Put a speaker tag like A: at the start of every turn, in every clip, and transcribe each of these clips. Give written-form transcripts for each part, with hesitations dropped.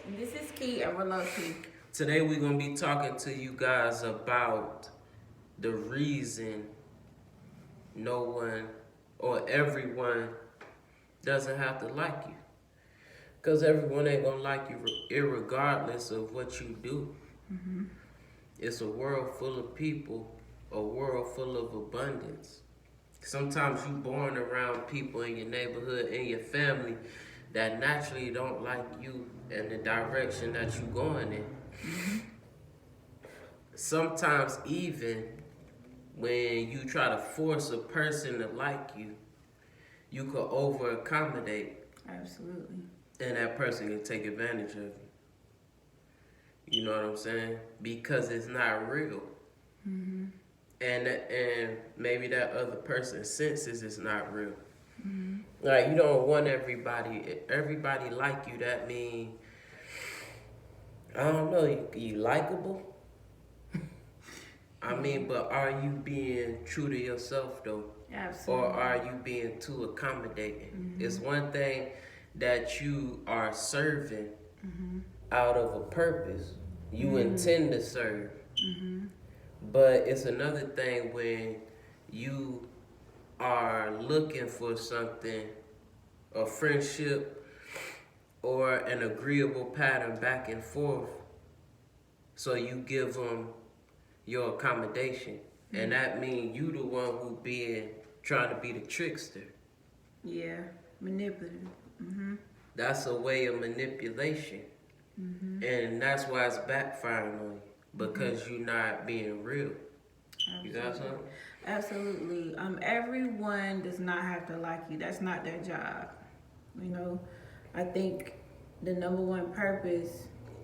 A: And this is Key and we're low key.
B: Today we're going to be talking to you guys about the reason no one or everyone doesn't have to like you. Because everyone ain't going to like you irregardless of what you do.
A: Mm-hmm.
B: It's a world full of people, a world full of abundance. Sometimes you born around people in your neighborhood, in your family, that naturally don't like you and the direction that you're going in.
A: Mm-hmm.
B: Sometimes even when you try to force a person to like you, you could over accommodate.
A: Absolutely.
B: And that person can take advantage of you. You know what I'm saying? Because it's not real.
A: Mm-hmm.
B: And maybe that other person senses it's not real.
A: Mm-hmm.
B: Like, you don't want everybody like you. That mean, I don't know, you likable? I mean, but are you being true to yourself though?
A: Absolutely.
B: Or are you being too accommodating?
A: Mm-hmm.
B: It's one thing that you are serving
A: Mm-hmm.
B: out of a purpose. You
A: Mm-hmm.
B: intend to serve.
A: Mm-hmm.
B: But it's another thing when you are looking for something, a friendship or an agreeable pattern back and forth. So you give them your accommodation. Mm-hmm. And that means you the one who trying to be the trickster.
A: Yeah, manipulative. Mm-hmm.
B: That's a way of manipulation.
A: Mm-hmm.
B: And that's why it's backfiring on you. Because you're not being real.
A: Absolutely.
B: You got something?
A: Absolutely. Everyone does not have to like you. That's not their job. You know, I think the number one purpose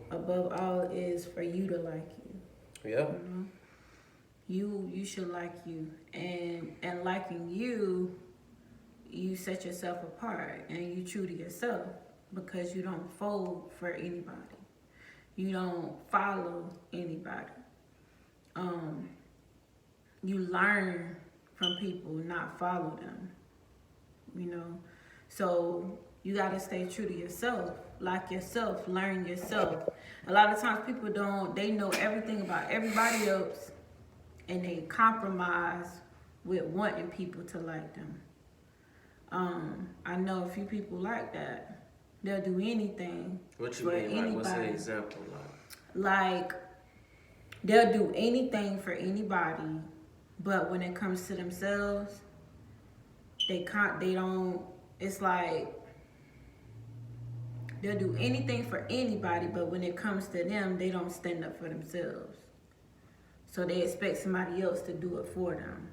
A: above all is for you to like you.
B: Yeah.
A: You should like you, and liking you set yourself apart, and you true to yourself because you don't fold for anybody. You don't follow anybody. You learn from people, not follow them. You know, so you gotta stay true to yourself, like yourself, learn yourself. A lot of times people they know everything about everybody else, and they compromise with wanting people to like them. I know a few people like that. They'll do anything.
B: What you
A: for
B: mean?
A: Anybody.
B: Like, what's an example
A: Like, they'll do anything for anybody, but when it comes to themselves, they don't. It's like they'll do anything for anybody, but when it comes to them, they don't stand up for themselves. So they expect somebody else to do it for them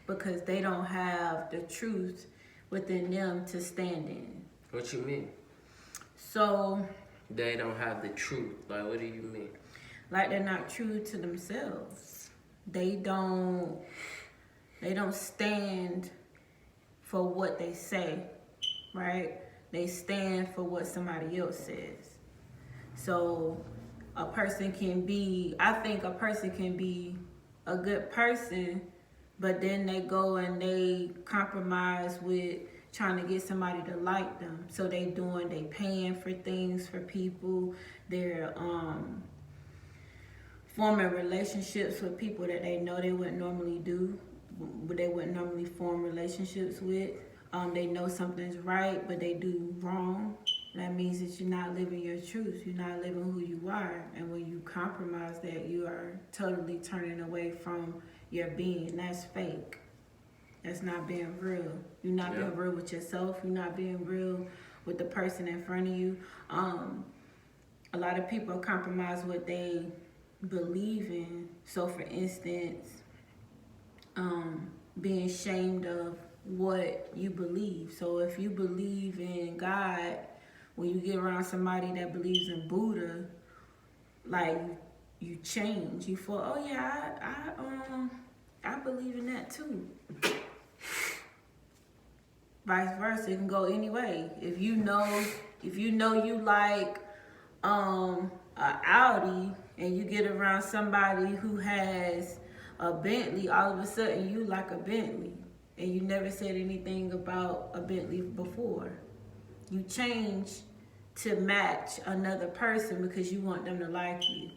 A: because they don't have the truth within them to stand in.
B: What you mean?
A: So
B: they don't have the truth. Like, what do you mean?
A: Like, they're not true to themselves. They don't stand for what they say, right? They stand for what somebody else says. So I think a person can be a good person, but then they go and they compromise with trying to get somebody to like them. So they paying for things for people. They're forming relationships with people that they know they wouldn't normally do, but they wouldn't normally form relationships with. They know something's right, but they do wrong. That means that you're not living your truth. You're not living who you are. And when you compromise that, you are totally turning away from your being. That's fake. That's not being real. You're not being real with yourself. You're not being real with the person in front of you. A lot of people compromise what they believe in. So, for instance, being ashamed of what you believe. So if you believe in God, when you get around somebody that believes in Buddha, like, you change. You feel, oh yeah, I believe in that too. Vice versa, it can go any way. If you know you like a Audi, and you get around somebody who has a Bentley, all of a sudden you like a Bentley, and you never said anything about a Bentley before. You change to match another person because you want them to like you.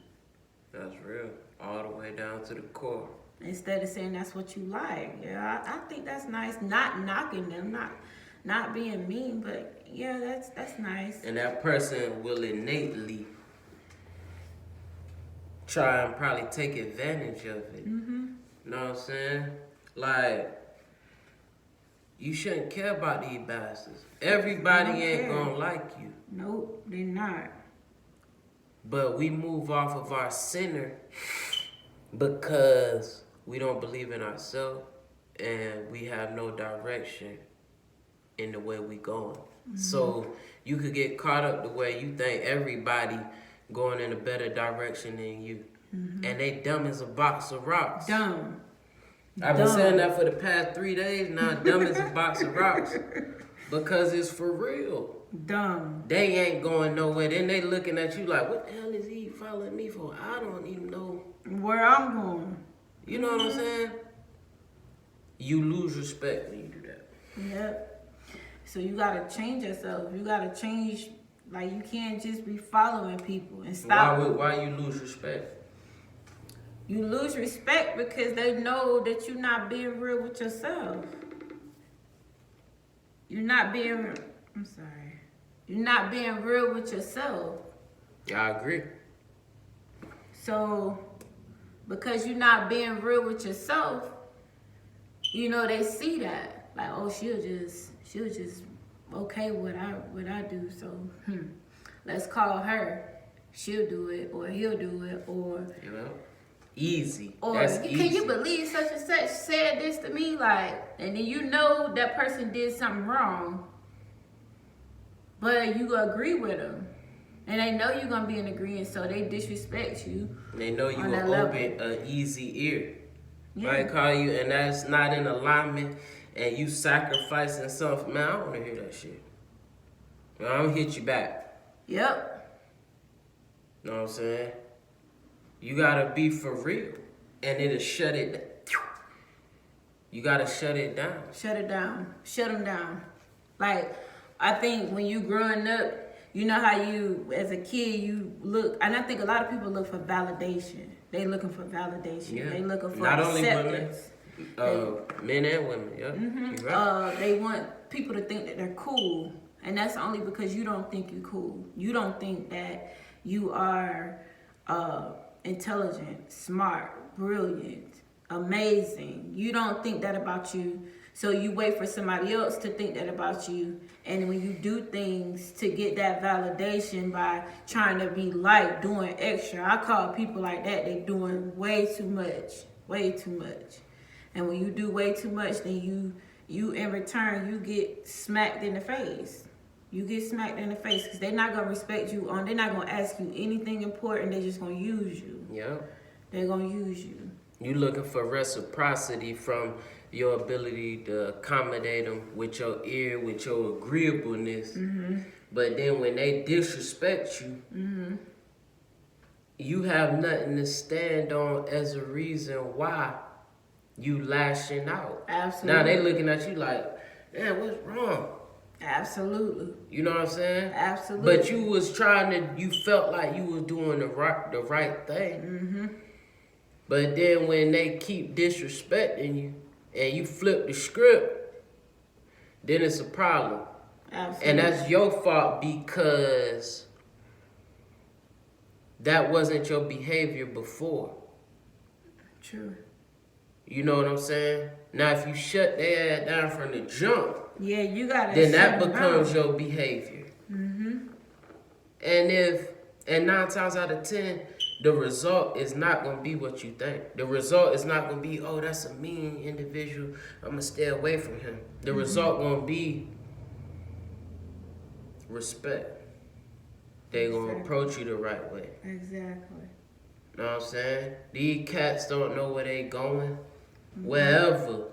B: That's real. All the way down to the core.
A: Instead of saying that's what you like. Yeah, I think that's nice. Not knocking them, not being mean, but yeah, that's nice.
B: And that person will innately try and probably take advantage of it. You know what I'm saying? Like, you shouldn't care about these bastards. Everybody ain't gonna like you.
A: Nope, they're not.
B: But we move off of our center because we don't believe in ourselves and we have no direction in the way we going. So you could get caught up the way you think everybody going in a better direction than you. And they dumb as a box of rocks.
A: Dumb.
B: I've been saying that for the past 3 days now, dumb as a box of rocks. Because it's for real.
A: Dumb.
B: They ain't going nowhere. Then they looking at you like, what the hell is he following me for? I don't even know
A: where I'm going.
B: You know what I'm saying? You lose respect when you do that.
A: Yep. So you gotta change yourself. You gotta change. Like, you can't just be following people and stop.
B: Why you lose respect?
A: You lose respect because they know that you're not being real with yourself. You're not being real with yourself.
B: Yeah, I agree.
A: So, because you're not being real with yourself, you know, they see that. Like, oh, she'll just okay what I do. So, let's call her. She'll do it, or he'll do it, or
B: you know, easy.
A: Or
B: that's
A: can
B: easy.
A: you believe such and such said this to me? Like, and then you know that person did something wrong, but you agree with them. And they know you're gonna be in agreement, so they disrespect you.
B: They know you will open an easy ear.
A: Yeah.
B: Right, call you, and that's not in alignment, and you sacrificing something. Man, I don't wanna hear that shit. I'm gonna hit you back.
A: Yep.
B: Know what I'm saying? You gotta be for real, and it'll shut it down. You gotta shut it down.
A: Shut it down. Shut them down. Like, I think when you growing up, you know how you, as a kid, you look, and I think a lot of people look for validation. They looking for validation.
B: Yeah.
A: They looking for
B: not
A: acceptance.
B: only women, men and women. Yeah. Right.
A: They want people to think that they're cool, and that's only because you don't think you're cool. You don't think that you are intelligent, smart, brilliant, amazing. You don't think that about you. So you wait for somebody else to think that about you. And when you do things to get that validation by trying to be like, doing extra, I call people like that, they doing way too much. And when you do way too much, then you in return, you get smacked in the face. You get smacked in the face because they're not going to respect you. They're not going to ask you anything important. They're just going to use you.
B: Yeah.
A: They're going to use you.
B: You looking for reciprocity from your ability to accommodate them with your ear, with your agreeableness. But then when they disrespect you, you have nothing to stand on as a reason why you lashing out.
A: Absolutely.
B: Now they looking at you like, man, what's wrong?
A: Absolutely.
B: You know what I'm saying?
A: Absolutely.
B: But you was you felt like you was doing the right thing. But then when they keep disrespecting you and you flip the script, then it's a problem.
A: Absolutely.
B: And that's your fault because that wasn't your behavior before.
A: True.
B: You know what I'm saying? Now, if you shut their ass down from the jump,
A: yeah, you gotta.
B: then that becomes your behavior. And 9 times out of 10, the result is not gonna be what you think. The result is not gonna be, oh, that's a mean individual, I'm gonna stay away from him. The result gonna be respect. They gonna approach you the right way.
A: Exactly.
B: Know what I'm saying? These cats don't know where they going. Wherever.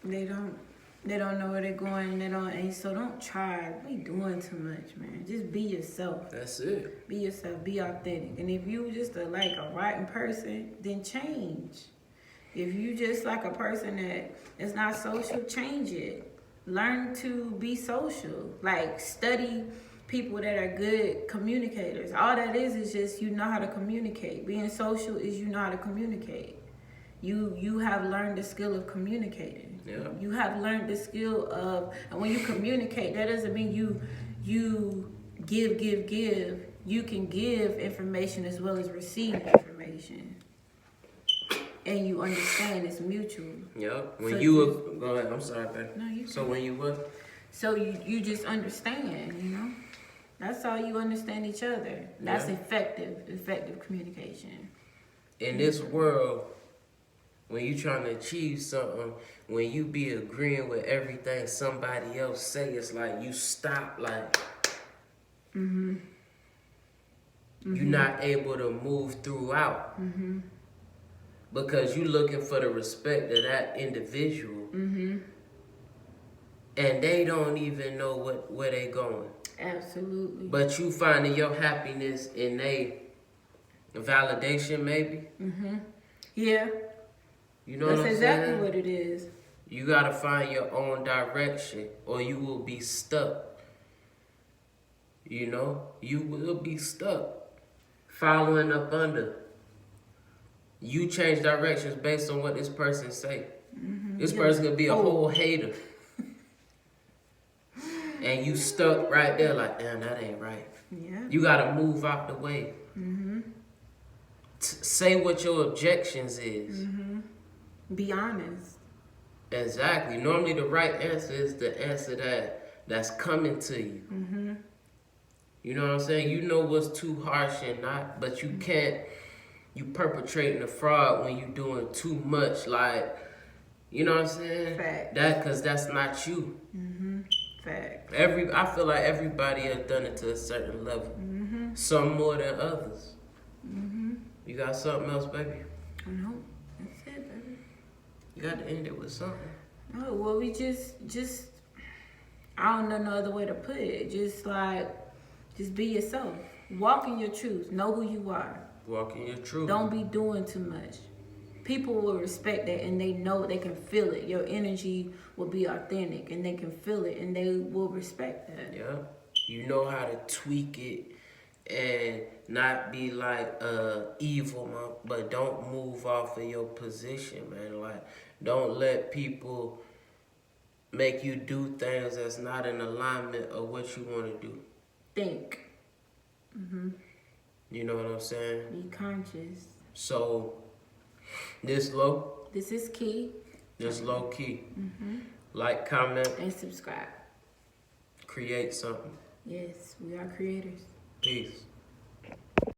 A: They don't know where they're going. And so don't try. Be doing too much, man. Just be yourself.
B: That's it.
A: Be yourself. Be authentic. And if you just a rotten person, then change. If you just like a person that is not social, change it. learn to be social. Like, study people that are good communicators. All that is just you know how to communicate. Being social is you know how to communicate. You have learned the skill of communicating.
B: Yeah.
A: You have learned the skill of, and when you communicate, that doesn't mean you give. You can give information as well as receive information. And you understand it's mutual.
B: Yep.
A: So
B: When go ahead. I'm sorry, baby.
A: No, you
B: So
A: can.
B: when you what?
A: So you just understand, you know? That's how you understand each other. That's
B: Yeah.
A: effective communication.
B: In this world, when you trying to achieve something, when you be agreeing with everything somebody else say, it's like you stop, like you're not able to move throughout. Because you looking for the respect of that individual. And they don't even know where they going.
A: Absolutely.
B: But you finding your happiness in a validation, maybe.
A: Yeah.
B: You know
A: That's
B: what I'm
A: exactly
B: saying?
A: what it is.
B: You gotta find your own direction, or you will be stuck. You know, you will be stuck following up under. You change directions based on what this person say. This person could be a whole hater. And you stuck right there like, damn, that ain't right.
A: Yeah.
B: You gotta move out the way. Say what your objections is.
A: Be honest.
B: Exactly. Normally the right answer is the answer that's coming to you. You know what I'm saying? You know what's too harsh and not, but you can't. You perpetrating a fraud when you doing too much. Like, you know what I'm saying?
A: Fact.
B: Cause that's not you.
A: Fact.
B: I feel like everybody has done it to a certain level. Some more than others. You got something else, baby?
A: No, that's it, baby.
B: You got to end it with something.
A: Oh, well, we just, I don't know no other way to put it. Just be yourself. Walk in your truth. Know who you are.
B: Walk in your truth.
A: Don't be doing too much. People will respect that, and they know, they can feel it. Your energy will be authentic, and they can feel it, and they will respect that.
B: Yeah. You know how to tweak it and not be like evil, man, but don't move off of your position, man. Like, don't let people make you do things that's not in alignment of what you want to do.
A: Think.
B: You know what I'm saying?
A: Be conscious.
B: So, this low
A: This is key.
B: key. Like, comment,
A: And subscribe.
B: create something.
A: Yes, we are creators.
B: Peace.